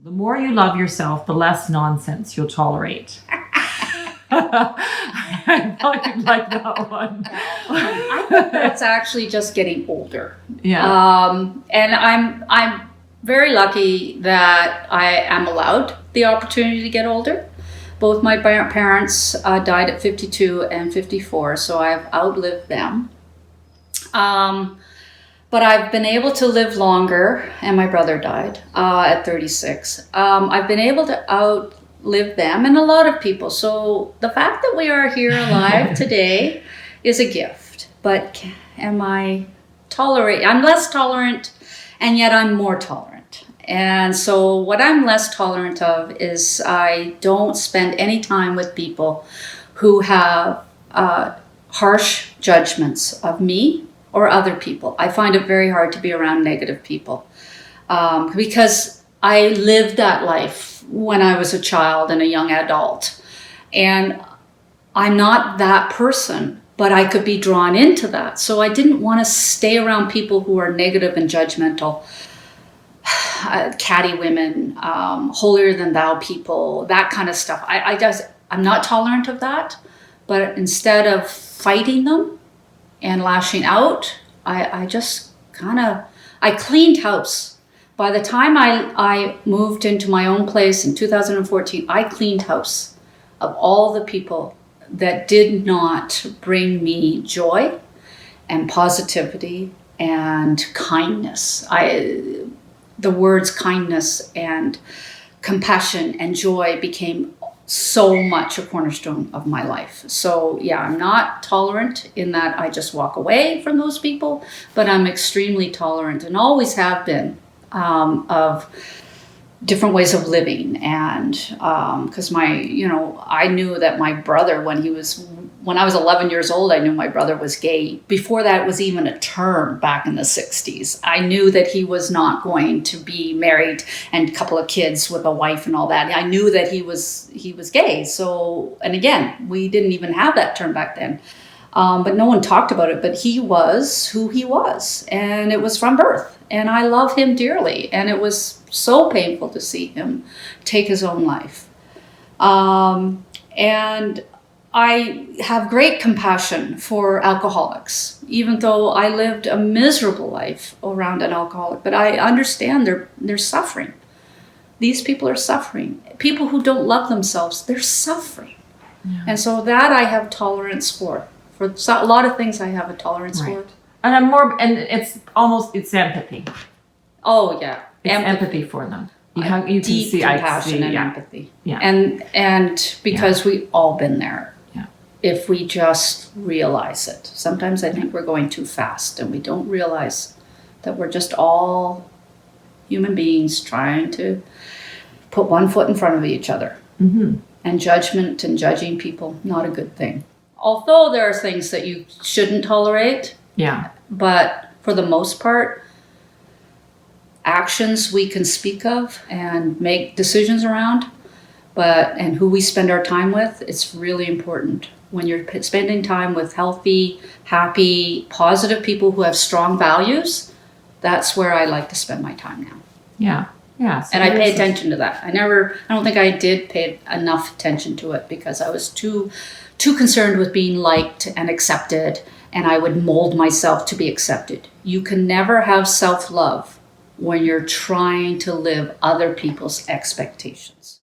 The more you love yourself, the less nonsense you'll tolerate. I thought you'd like that one. I think that's actually just getting older. Yeah. And I'm very lucky that I am allowed the opportunity to get older. Both my parents died at 52 and 54, so I've outlived them. But I've been able to live longer, and my brother died at 36. I've been able to outlive them and a lot of people. So the fact that we are here alive today is a gift. But am I tolerate? I'm less tolerant, and yet I'm more tolerant. And so what I'm less tolerant of is I don't spend any time with people who have harsh judgments of me or other people. I find it very hard to be around negative people because I lived that life when I was a child and a young adult. And I'm not that person, but I could be drawn into that. So I didn't want to stay around people who are negative and judgmental, catty women, holier than thou people, that kind of stuff. I'm not tolerant of that, but instead of fighting them and lashing out, I just I cleaned house. By the time I moved into my own place in 2014, I cleaned house of all the people that did not bring me joy and positivity and kindness. The words kindness and compassion and joy became so much a cornerstone of my life. So yeah, I'm not tolerant in that I just walk away from those people, but I'm extremely tolerant and always have been of different ways of living. And because I knew that my brother, when I was 11 years old, I knew my brother was gay. Before that was even a term back in the 60s. I knew that he was not going to be married and a couple of kids with a wife and all that. I knew that he was gay. So, and again, we didn't even have that term back then. But no one talked about it, but he was who he was, and it was from birth. And I love him dearly, and it was so painful to see him take his own life. And I have great compassion for alcoholics, even though I lived a miserable life around an alcoholic, but I understand they're suffering. These people are suffering. People who don't love themselves, they're suffering. Yeah. And so that I have tolerance for. For a lot of things I have a tolerance for. And it's empathy. Oh yeah. It's empathy for them. You can see compassion and empathy. Yeah. And because we all been there. Yeah. If we just realize it. Sometimes I think we're going too fast and we don't realize that we're just all human beings trying to put one foot in front of each other. Mm-hmm. And judgment and judging people, not a good thing. Although there are things that you shouldn't tolerate. Yeah. But for the most part, actions we can speak of and make decisions around, and who we spend our time with, it's really important. When you're spending time with healthy, happy, positive people who have strong values, that's where I like to spend my time now. Yeah. Yeah. So and I pay attention to that. I don't think I did pay enough attention to it because I was too concerned with being liked and accepted, and I would mold myself to be accepted. You can never have self-love when you're trying to live other people's expectations.